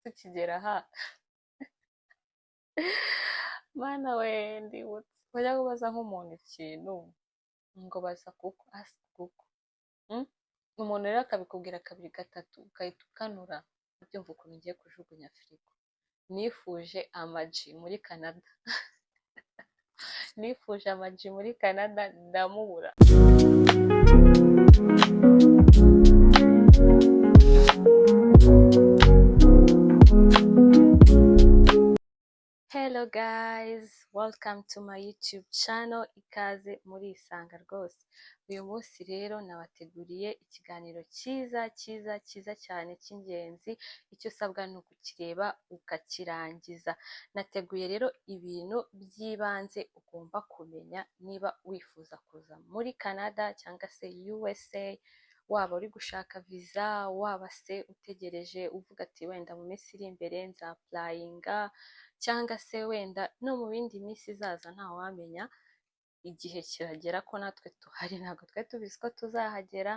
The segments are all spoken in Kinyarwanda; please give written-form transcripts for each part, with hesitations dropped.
tukigera aha mana we ndibutse bajya kubaza nk'umuntu ikintu ngo baza kuko asi kuko umuntu rero akabikubwira kabiri gatatu ugahita ukanura ubyumva ukuntu ngiye kujugunya firigo. Nifuje amaji muri Canada nifuje amaji muri Canada ndamubura. Hello guys, welcome to my YouTube channel. Ikaze muri Isanga rwose. Uyu munsi rero nabateguriye ikiganiro cyiza cyane cy'ingenzi. Icyo usabwa ni ukukireba ukakirangiza. Nateguye rero ibintu by'ibanze ugomba kumenya niba wifuza kuza muri Canada cyangwa se USA, waba uri gushaka visa, waba se utegereje uvuga ati wenda mu minsi iri imbere nza applyinga, cyangwa se wenda no mu bindi minsi izaza ntawamenya. Igihe kiragera ko natwe tuhari, ntabwo twari tubizi ko tuzahagera.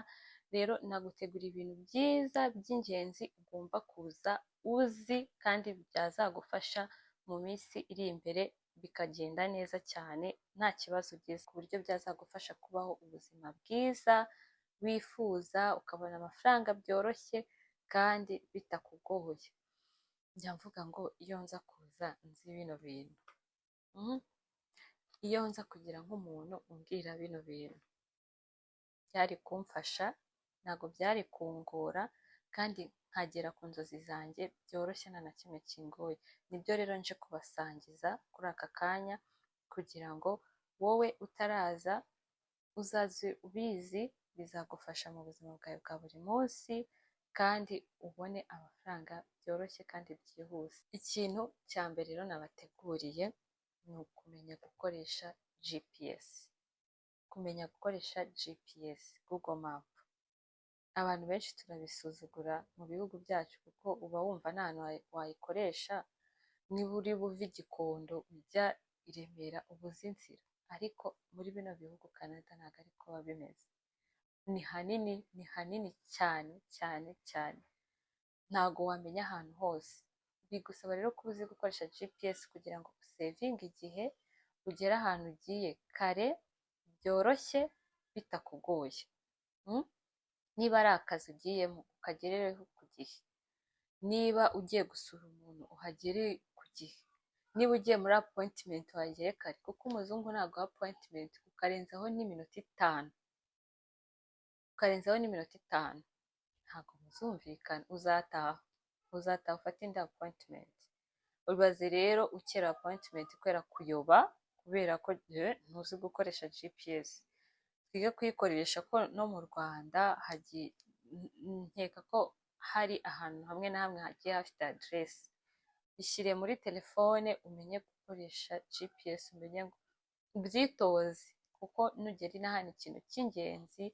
Rero nagutegura ibintu byiza by'ingenzi ugomba kuza uzi kandi byazagufasha mu minsi iri imbere, bikagenda neza cyane nta kibazo ugize, ku buryo byazagufasha kubaho ubuzima bwiza wifuza, ukabona amafaranga byoroshye kandi bitakugoye. Njya mvuga ngo iyo nza kuza nzi bino bintu, iyo nza kugira nk'umuntu umbwira bino bintu byari kumfasha, ntabwo byari kungora kandi nkagera ku nzozi zanjye byoroshye nta na kimwe kingoye. Nibyo rero nje kubasangiza kuri aka kanya, kugira ngo wowe utaraza uzaze ubizi, bizagufasha mu buzima bwawe bwa buri munsi kandi ubone amafaranga byoroshye kandi byihuse. Ikintu cya mbere rero nabateguriye ni ukumenya gukoresha GPS. Kumenya gukoresha GPS, Google Map. Abantu benshi turabisuzugura mu bihugu byacu kuko uba wumva nta hantu wayikoresha. Niba uri buve i Gikondo ujya i Remera ubuze inzira, ariko muri bino bihugu Canada ntabwo ariko biba bimeze. Ni hanini cyane, ntabwo wamenya ahantu hose. Bigusaba rero kuba uzi gukoresha GPS kugira ngo usevinge igihe, ugere ahantu ugiye kare byoroshye bitakugoye. Niba ari akazi ugiyemo ukagerereho ku gihe, niba ugiye gusura umuntu uhagere ku gihe, niba ugiye muri appointment uhagere kare, kuko umuzungu ntabwo appointment ukarenzaho n'iminota 5, ntabwo muzumvikana, uzataha ufate indi appointment. Ubaze rero ukera appointment kubera kuyoba, kubera ko ntuzi gukoresha GPS. Twige kuyikoresha ko no mu Rwanda nkeka ko hari ahantu hamwe na hamwe hagiye hafite aderesi. Bishyire muri telefone umenye gukoresha GPS, umenye ubyitoze, kuko nugera inaha ni ikintu cy'ingenzi,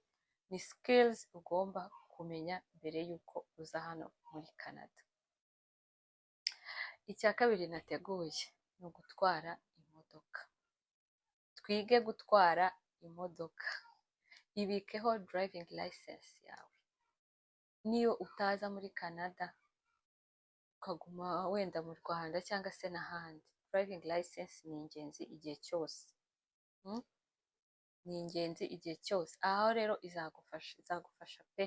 ni skills ugomba kumenya mbere y'uko uza hano muri Canada. Icya kabiri nateguye ni ugutwara imodoka. Twige gutwara imodoka. Ibikeho driving license yawe. Niyo utaza muri Canada ukaguma wenda mu Rwanda cyangwa se n'ahandi, driving license ni ingenzi igihe cyose. Ni ingenzi igihe cyose. Aho rero izagufasha pe.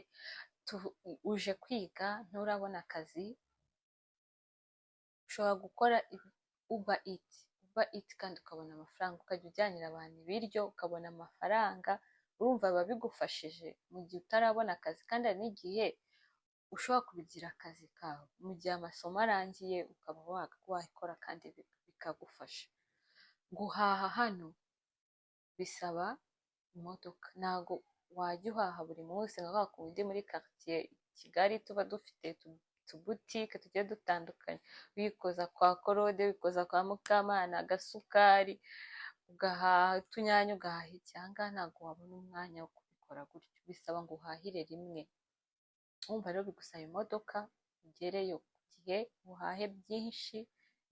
Uje kwiga nturabona akazi, ushobora gukora Uber Eats kandi ukabona amafaranga, ukajya ujyanira abantu ibiryo ukabona amafaranga. Urumva biba bigufashije mu gihe utarabona akazi, kandi hari n'igihe ushobora kubigira akazi kawe mu gihe amasomo arangiye, ukaba wakora kandi bikagufasha. Guhaha hano bisaba imodoka, ntabwo wajya uhaha buri munsi nka kwa kundi muri quartier Kigali tuba dufite utubutike tugiye dutandukanye, wikoza kwa Korode, wikoza kwa Mukamana agasukari, ugahaha utunyanya, ugahaha icyanga. Ntabwo wabona umwanya wo kubikora gutyo, bisaba ngo uhahire rimwe. Wumva rero bigusaba imodoka, ugereyo ku gihe, uhahe byinshi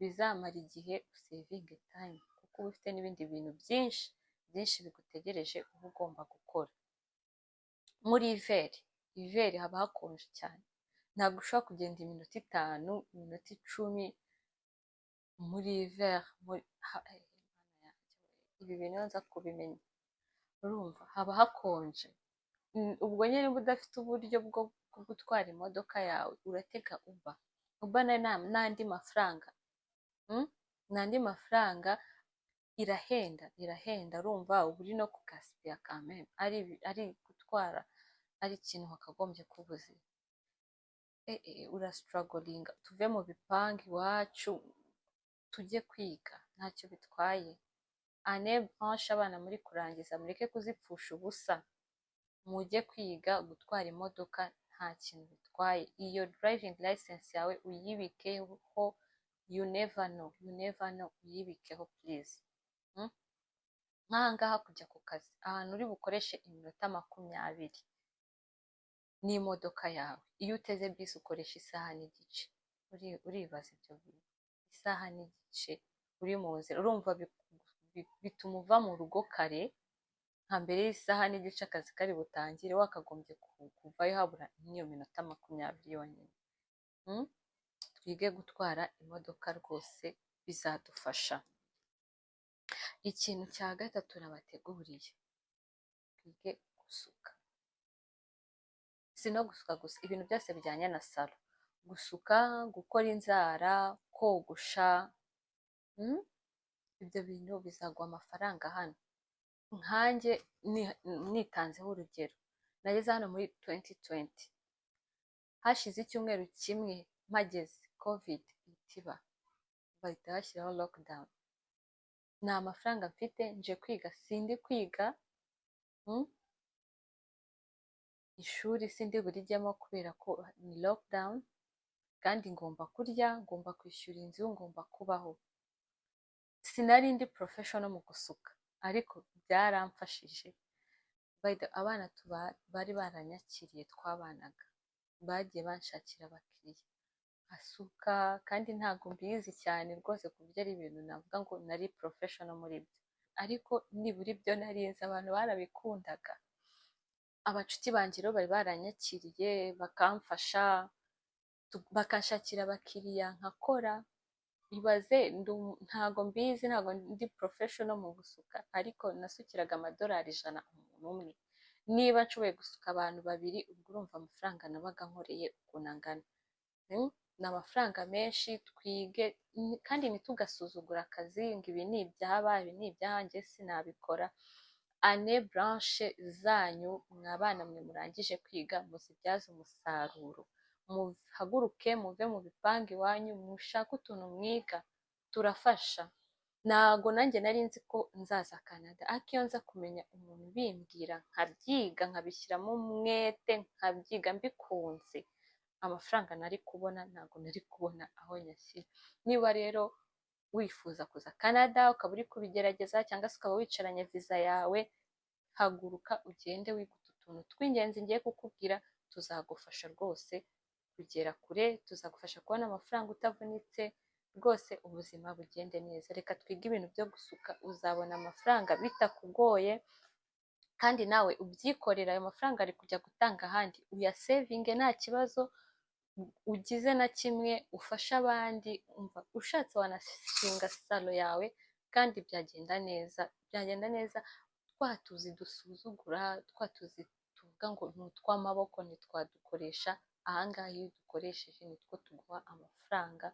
bizamara igihe, usevinge time, kuko uba ufite n'ibindi bintu byinshi bigutegereje uba ugomba gukora. Muri iveri haba hakonje cyane, ntabwo ushobora kugenda iminota 5 iminota 10 muri hiver ibi bintu nza kubimenya urumva haba hakonje. Ubwo nyine niba udafite uburyo bwo gutwara imodoka yawe uratega uba n'andi mafaranga n'andi mafaranga irahenda urumva uba uri no kugasipiya kameme ari gutwara ari ikintu wakagombye kubuza urasitaragoringa tuve mu bipangu iwacu tujye kwiga ntacyo bitwaye ane blanche abana muri kurangiza mureke kuzipfusha ubusa mujye kwiga gutwara imodoka nta kintu bitwaye iyo driving license yawe uyibikeho you never know uyibikeho please nk'ahangaha kujya ku kazi ahantu uri bukoreshe iminota 20 n'imodoka yawe iyo uteze bisi ukoresha isaha n'igice uribaza ibyo bintu isaha n'igice uri mu nzira urumva bituma uva mu rugo kare nka mbere y'isaha n'igice akazi kari butangire wakagombye kuvayo habura n'iyo minota 20 yonyine twige gutwara imodoka rwose bizadufasha. Ikintu cya gatatu nabateguriye twige gusuka si no gusuka gusa ibintu byose bijyanye na salo gusuka gukora inzara kogosha ibyo bintu bizagwa amafaranga hano nkanjye nitanzeho urugero nageze hano muri 2020 hashize icyumweru kimwe mpageze covid itiba bahita bashyiraho lockdown nta mafaranga mfite nje kwiga sindi kwiga ishuri sindi burijyemo kubera ko ni lockdown kandi ngomba kurya ngomba kwishyura inzu ngomba kubaho sinari ndi professional mu gusuka ariko byaramfashije abana bari baranyakiriye twabanaga bagiye banshakira abakiriya asuka kandi ntago mbizi cyane rwose ku buryo ari ibintu navuga ngo nari professional muri byo ariko nibura ibyo narize abantu barabikundaga abacuti banjye rero bari baranyakiriye bakamfasha bakanshakira abakiriya nkakora ibaze ntago mbizi ntago ndi professional mu gusuka ariko nasukiraga $100 umuntu umwe niba nshoboye gusuka abantu 2 ubwo urumva amafaranga nabaga nkoreye ukuntu angana ni amafaranga menshi twige kandi ntitugasuzugura akazi ngo ibi ni ibyaba ibi ni ibyahanjye sinabikora ane blanche zanyu mwabana mwe murangije kwiga muzibyaze umusaruro muhaguruke muve mu bipangu iwanyu mushaka utuntu mwiga turafasha ntago nanjye nari nzi ko nzaza Canada ariko iyo nza kumenya umuntu bimbwira nkabyiga nkabishyiramo umwete nkabyiga mbikunze amafaranga nari kubona ntago nari kubona aho nyashyira niba rero wifuza kuza Canada ukaba uri kubigerageza cyangwa se ukaba wicaranye visa yawe haguruka ugende wiga utuntu tw'ingenzi ngiye kukubwira tuzagufasha rwose kugera kure tuzagufasha kubona amafaranga utavunitse rwose ubuzima bugende neza reka twige ibintu byo gusuka uzabona amafaranga bitakugoye kandi nawe ubyikorera ayo mafaranga ari kujya gutanga ahandi uyasevinge nta kibazo ugize na kimwe ufasha abandi umva ushatse wanashinga salo yawe kandi byagenda neza twatuzi dusuzugura twatuzi tuvuga ngo n'utw'amaboko ntitwadukoresha ahangaha iyo dukoresheje nitwo tuguha amafaranga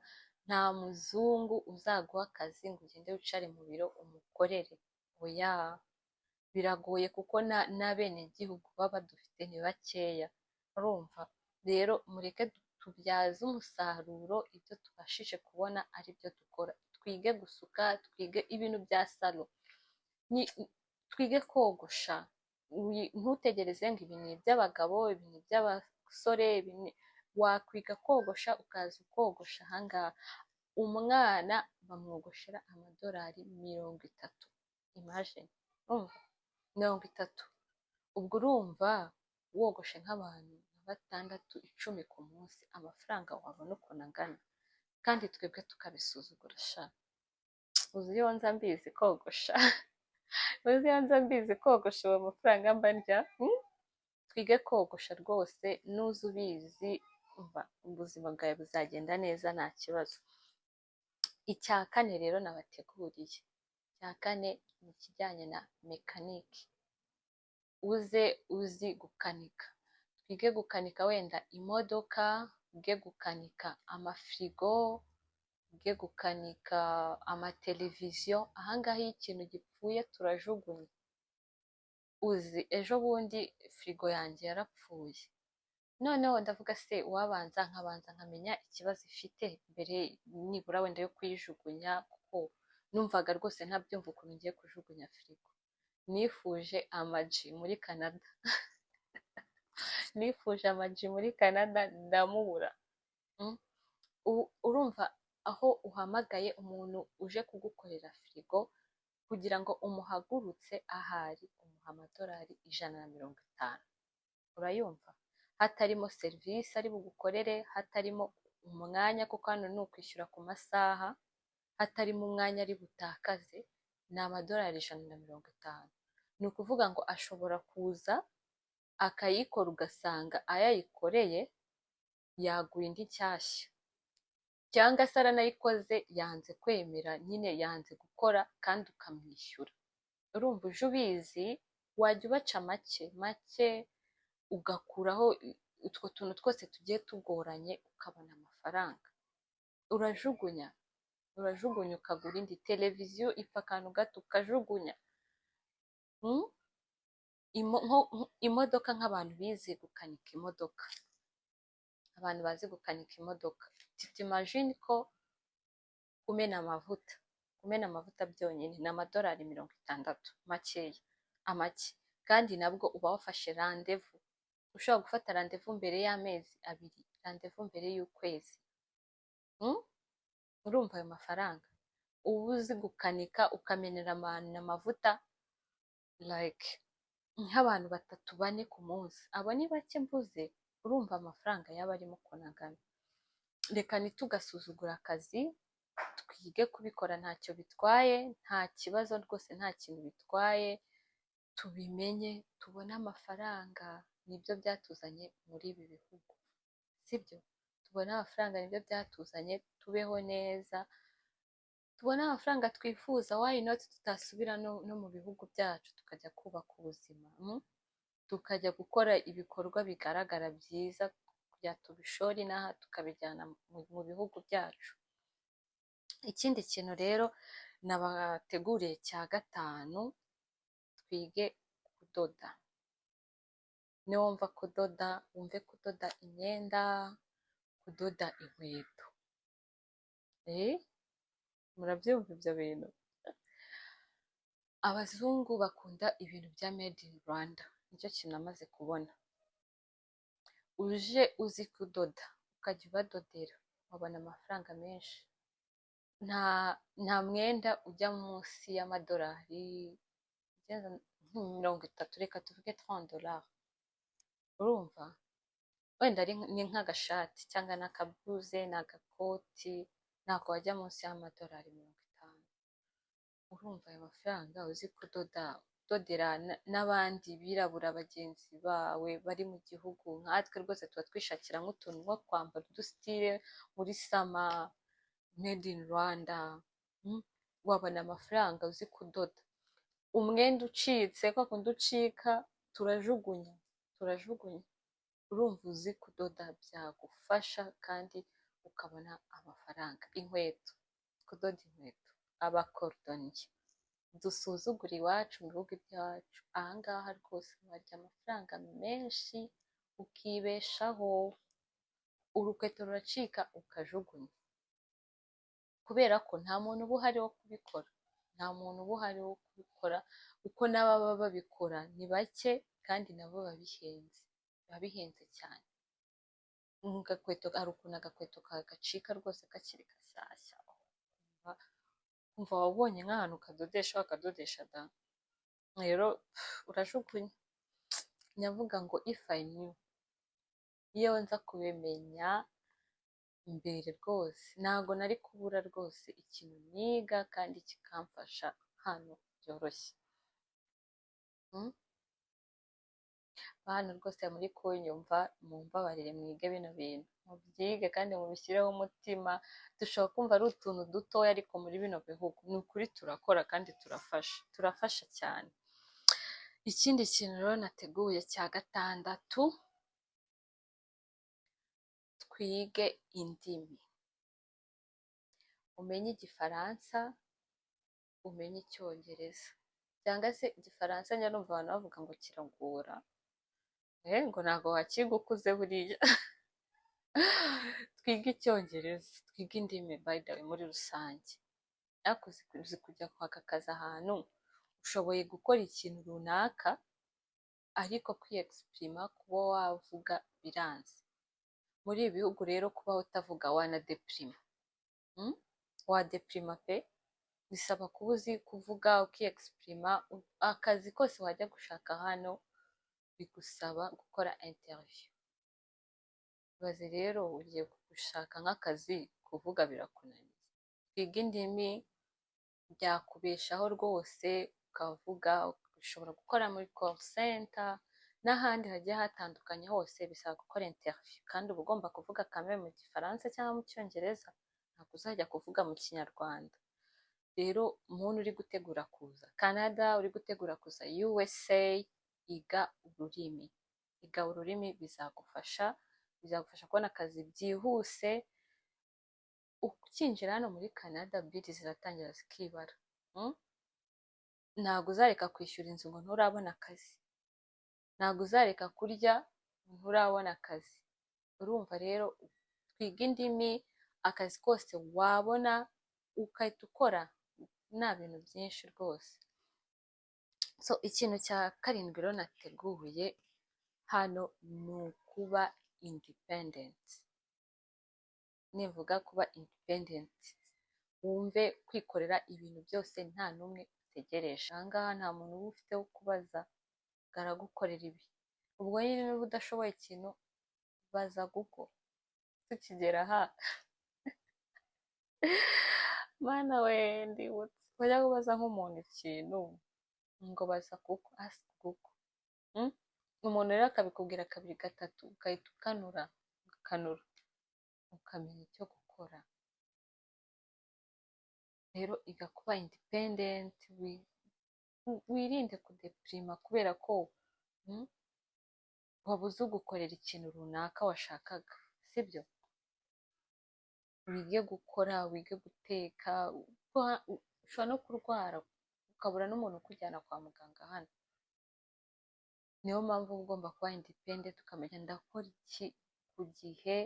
nta muzungu uzaguha akazi ngo ugende wicare mu biro umukorere oya biragoye kuko n'abenegihugu baba dufite ni bakeya urumva rero mureke tubyaze umusaruro ibyo tubashije kubona ari byo dukora twige gusuka twige ibintu bya salo twige kogosha ntutegereze ngo ibi ni iby'abagabo ibi ni iby'abasore wakwiga kogosha ukaza ukogosha ahangaha umwana bamwogoshera $30 imagine urumva 30 ubwo urumva wogoshe nk'abantu 6-10 ku munsi amafaranga wabona ukuntu angana kandi twebwe tukabisuzugura sha uzi iyo nza mbizi kogosha uzi iyo nza mbizi kogosha uwo mafaranga mba ndya twige kogosha rwose nuzi ubizi umva ubuzima bwawe buzagenda neza nta kibazo. Icya kane rero nabateguriye, icya kane ni ikijyanye na mekanike. Uze uzi gukanika, twige gukanika wenda imodoka, twige gukanika amafirigo, twige gukanika amateleviziyo. Ahangaha iyo ikintu gipfuye turajugunya. Uzi ejo bundi firigo yanjye yarapfuye, noneho ndavuga se wabanza nkamenya ikibazo ifite mbere nibura wenda yo kuyijugunya, kuko numvaga rwose ntabyumva ukuntu ngiye kujugunya firigo. Nifuje amaji muri Canada nifuje amaji muri Canada ndamubura. Urumva aho uhamagaye umuntu uje kugukorera firigo kugira ngo umuhagurutse ahari umuha amadolari $150, urayumva? Hatarimo serivisi ari bugukorere, hatarimo umwanya, kuko hano ni ukwishyura ku masaha, hatarimo umwanya ari butakaze, ni amadolari $150. Ni ukuvuga ngo ashobora kuza akayikora ugasanga ayayikoreye yagura indi nshyashya, cyangwa se aranayikoze yanze kwemera, nyine yanze gukora kandi ukamwishyura. Urumva uje ubizi wajya ubaca make make ugakuraho utwo tuntu twose tugiye tugoranye ukabona amafaranga. Urajugunya ukagura indi televiziyo ipfa akantu gato ukajugunya. Imodoka, nk'abantu bize gukanika imodoka, abantu bazi gukanika imodoka, tutimagine ko kumena amavuta byonyine ni amadolari $60, makeya, amake, kandi nabwo uba wafashe randevu. Ushobora gufata randevu mbere y'amezi 2, randevu mbere y'ukwezi. Urumva ayo mafaranga? Uba uzi gukanika ukamenera amavuta like nk'abantu 3-4 ku munsi, abo ni bake mvuze. Urumva amafaranga yaba arimo kunagana. Reka ntitugasuzugura akazi, twige kubikora, ntacyo bitwaye, nta kibazo rwose, nta kintu bitwaye. Tubimenye tubone amafaranga, nibyo byatuzanye muri ibi bihugu, sibyo? Tubone amafaranga, nibyo byatuzanye, tubeho neza, tubone amafaranga twifuza. Why not tutasubira no mu bihugu byacu tukajya kubaka ubuzima, tukajya gukora ibikorwa bigaragara byiza, kugira tubishore inaha tukabijyana mu bihugu byacu. Ikindi kintu rero nabateguriye cya 5, twige kudoda. Niwumva kudoda, wumve kudoda imyenda, kudoda inkweto. Murabyumva ibyo bintu? Abazungu bakunda ibintu bya made in Rwanda, nicyo kintu namaze kubona. Uje uzi kudoda ukajya ubadodera wabona amafaranga menshi. Nta mwenda ujya munsi y'amadolari $30, reka tuvuge $30. Urumva? Wenda ni nk'agashati cyangwa n'akabuze n'agakoti, ntabwo wajya munsi y'amadolari $50. Urumva ayo mafaranga uzi kudoda, udodera n'abandi birabura bagenzi bawe bari mu gihugu. Nkatwe rwose tuba twishakira nk'utuntu two kwambara udusitire muri sama, made in Rwanda. Wabona amafaranga uzi kudoda. Umwenda ucitse, kwa kundi ucika, turajugunya. Urumva uzi kudoda byagufasha kandi ukabona amafaranga. Inkweto, kudoda inkweto, abakorodoniye. Dusuzugura iwacu mu bihugu byacu, ahangaha rwose warya amafaranga menshi ukibeshaho. Urukweto ruracika ukajugunya, kubera ko nta muntu uba uhari wo kubikora, kuko n'ababa babikora ni bake kandi nabo biba bihenze cyane. Gakweto, hari ukuntu agakweto kagacika rwose kakiri gashyashya, umva wabonye nk'ahantu kadodesha wakadodesha da. Rero urajugunya. Nyavuga ngo if I knew, iyo nza kubimenya mbere rwose ntabwo nari kubura rwose ikintu niga kandi kikamfasha hano byoroshye. hano rwose muri kunyumva mumbabarire mwige bino bintu mubyige kandi mubishyireho umutima. Dushobora kumva ari utuntu dutoya ariko muri bino bihugu ni ukuri turakora kandi turafasha cyane. Ikindi kintu rero nateguye cya gatandatu, twige indimi. Umenye igifaransa, umenye icyongereza, cyangwa se igifaransa njya numva abantu bavuga ngo kiragora, ngo ntabwo wakiga ukuze buriya. Twige icyongereza, twige indimi by the way muri rusange. Ariko uzi kujya kwaka akazi ahantu ushoboye gukora ikintu runaka ariko kwiyexprima kuba wavuga biranze. Muri ibi bihugu rero kuba utavuga wanadeprima, wadeprima pe. Bisaba kuba uzi kuvuga ukiyexprima. Akazi kose wajya gushaka hano bigusaba gukora interview. Baze rero ugiye gushaka nk'akazi kuvuga birakunaniye. Kwiga indimi byakubeshaho rwose, ukavuga. Ushobora gukora muri call center n'ahandi hagiye hatandukanye, hose bisaba gukora interview kandi uba ugomba kuvuga kamwe mu gifaransa cyangwa mu cyongereza, ntabwo uzajya kuvuga mu kinyarwanda. Rero umuntu uri gutegura kuza Canada, uri gutegura kuza USA, iga ururimi. Iga ururimi bizagufasha kubona akazi byihuse. Ukinjira hano muri Canada bidi ziratangira zikibara. Ntabwo uzareka kwishyura inzu ngo nturabona akazi, ntabwo uzareka kurya ngo nturabona akazi. Urumva rero twiga indimi, akazi kose wabona ukahita ukora, nta bintu byinshi rwose. So ikintu cya karindwi rero nateguye hano ni ukuba independent. Nivuga kuba independent, wumve kwikorera ibintu byose nta n'umwe utegereje. Aha ngaha nta muntu uba ufite wo kubaza ngo aragukorera ibi. Ubwo nyine niba udashoboye ikintu baza Google. Tukigera aha mana we ndibutse bajya kubaza nk'umuntu ikintu ngo baza Google, ask Google. Umuntu rero akabikubwira kabiri gatatu ugahita ukanura ukamenya icyo gukora. Rero iga kuba independent, wirinde kudeprima kubera ko wabuze ugukorera ikintu runaka washakaga, sibyo? Wige gukora, wige guteka. Ushobora no kurwara ukabura n'umuntu ukujyana kwa muganga hano. Niyo mpamvu uba ugomba kuba independent, ukamenya ndakora iki ku gihe,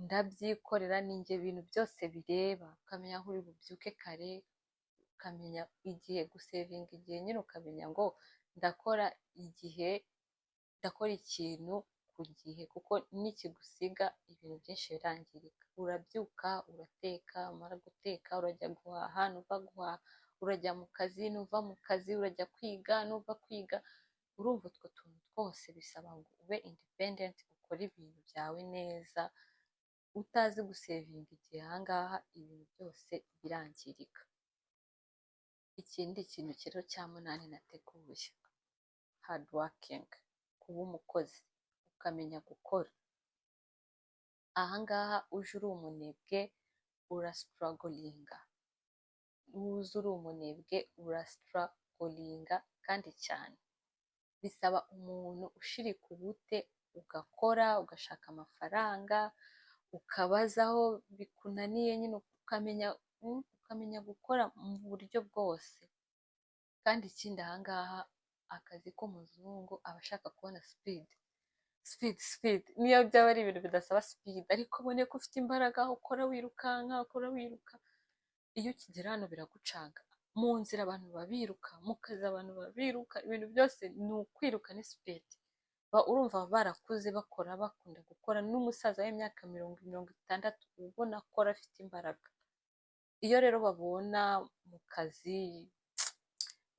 ndabyikorera, ninjye ibintu byose bireba. Ukamenya aho uri bubyuke kare, ukamenya igihe, gusevinga igihe nyine, ukamenya ngo ndakora ikintu ku gihe, kuko nikigusiga ibintu byinshi birangirika. Urabyuka, urateka, umara guteka urajya guhaha, nuva guhaha urajya mu kazi, nuva mu kazi urajya kwiga, nuva kwiga. Urumva utwo tuntu twose bisaba ngo ube independent, ukore ibintu byawe neza, utazi gusevinga igihe. Aha ngaha ibintu byose birangirika. Ikindi kintu rero cya munani nateguye, hard working, kuba umukozi, ukamenya gukora. Aha ngaha uje uri umunebwe urasitaragolinga, uza uri umunebwe urasitaragolinga kandi cyane. Bisaba umuntu ushirika ubute, ugakora, ugashaka amafaranga, ukabazaho bikunaniye nyine, ukamenya gukora mu buryo bwose. Kandi ikindi aha ngaha, akazi k'umuzungu aba ashaka kubona speed. Niyo byaba ari ibintu bidasaba speed, ariko ubone ko ufite imbaraga, ukora wiruka. Iyo ukigera hano biragucanga. Mu nzira abantu babiruka, mu kazi abantu babiruka, ibintu byose ni ukwiruka, ni speed. Urumva barakuze bakunda gukora. N'umusaza w'imyaka 60 ubona akora afite imbaraga. Iyo rero babona mu kazi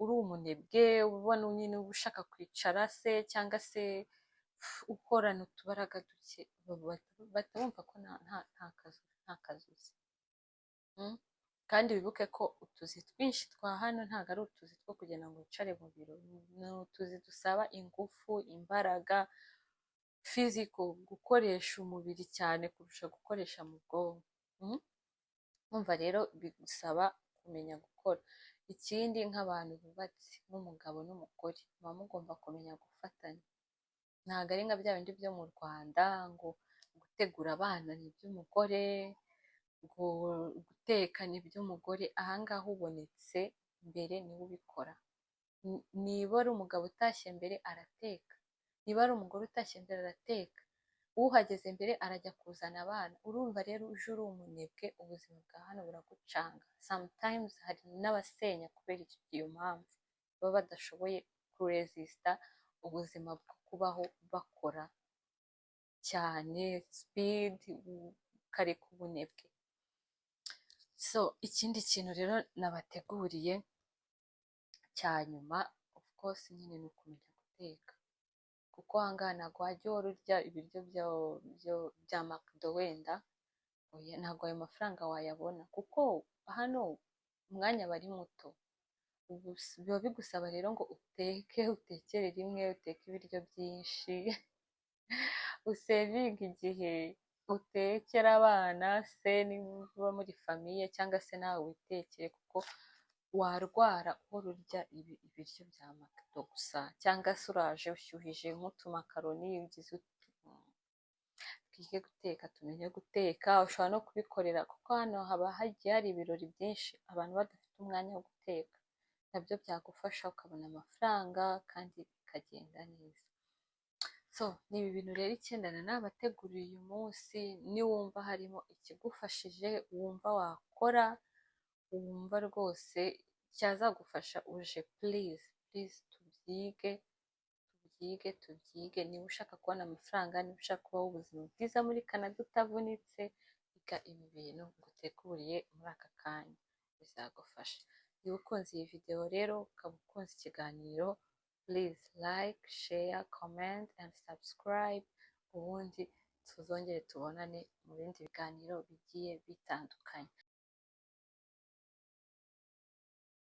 uri umunebwe, ubona nyine ushaka kwicara se, cyangwa se ukorana utubaraga duke, bahita bumva ko nta kazi uzi. kandi wibuke ko utuzi twinshi twa hano ntabwo ari utuzi two kugira ngo wicare mu biro, ni utuzi dusaba ingufu, imbaraga, fiziko, gukoresha umubiri cyane kurusha gukoresha mu bwonko. Umva rero bigusaba kumenya gukora. Ikindi nk'abantu bubatse nk'umugabo n'umugore muba mugomba kumenya gufatanya, ntabwo ari nka bya bindi byo mu Rwanda ngo gutegura abana ni iby'umugore, ngo guteka ni iby'umugore. Ahangaha ubonetse mbere niwe ubikora. Niba ari umugabo utashye mbere arateka, niba ari umugore utashye mbere arateka, uhageze mbere arajya kuzana abana. Urumva rero uje uri umunebwe, ubuzima bwa hano buragucanga. Sometimes hari n'abasenya kubera iyo mpamvu, baba badashoboye kurezisita ubuzima bwo kubaho bakora cyane, speed, ukareka ubunebwe. So ikindi kintu rero nabateguriye cya nyuma, of course nyine ni ukumenya guteka, kuko ahangaha ntabwo wajya uhora urya ibiryo bya McDo wenda, ntabwo ayo mafaranga wayabona, kuko hano umwanya aba ari muto. Biba bigusaba rero ngo utekere rimwe, uteke ibiryo byinshi, usevinga igihe, utekere abana se niba muri famiye, cyangwa se nawe witekere, kuko warwara uhora urya ibiryo bya McDo gusa, cyangwa se uraje ushyuhije nk'utumakaroni ugize twige guteka, tumenye guteka. Ushobora no kubikorera, kuko hano haba hagiye hari ibirori byinshi, abantu badafite umwanya wo guteka, nabyo byagufasha ukabona amafaranga kandi bikagenda neza. So ni ibi bintu rero 9 nabateguriye uyu munsi. Niwumva harimo ikigufashije, wumva wakora, wumva rwose cyazagufasha, uje please tubyige. Niba ushaka kubona amafaranga, niba ushaka kubaho ubuzima bwiza muri Canada utavunitse, iga ibi bintu nguteguriye muri aka kanya, bizagufasha. Niba ukunze iyi video rero, ukaba ukunze ikiganiro, please like, share, comment and subscribe, ubundi tuzongere tubonane mu bindi biganiro bigiye bitandukanye.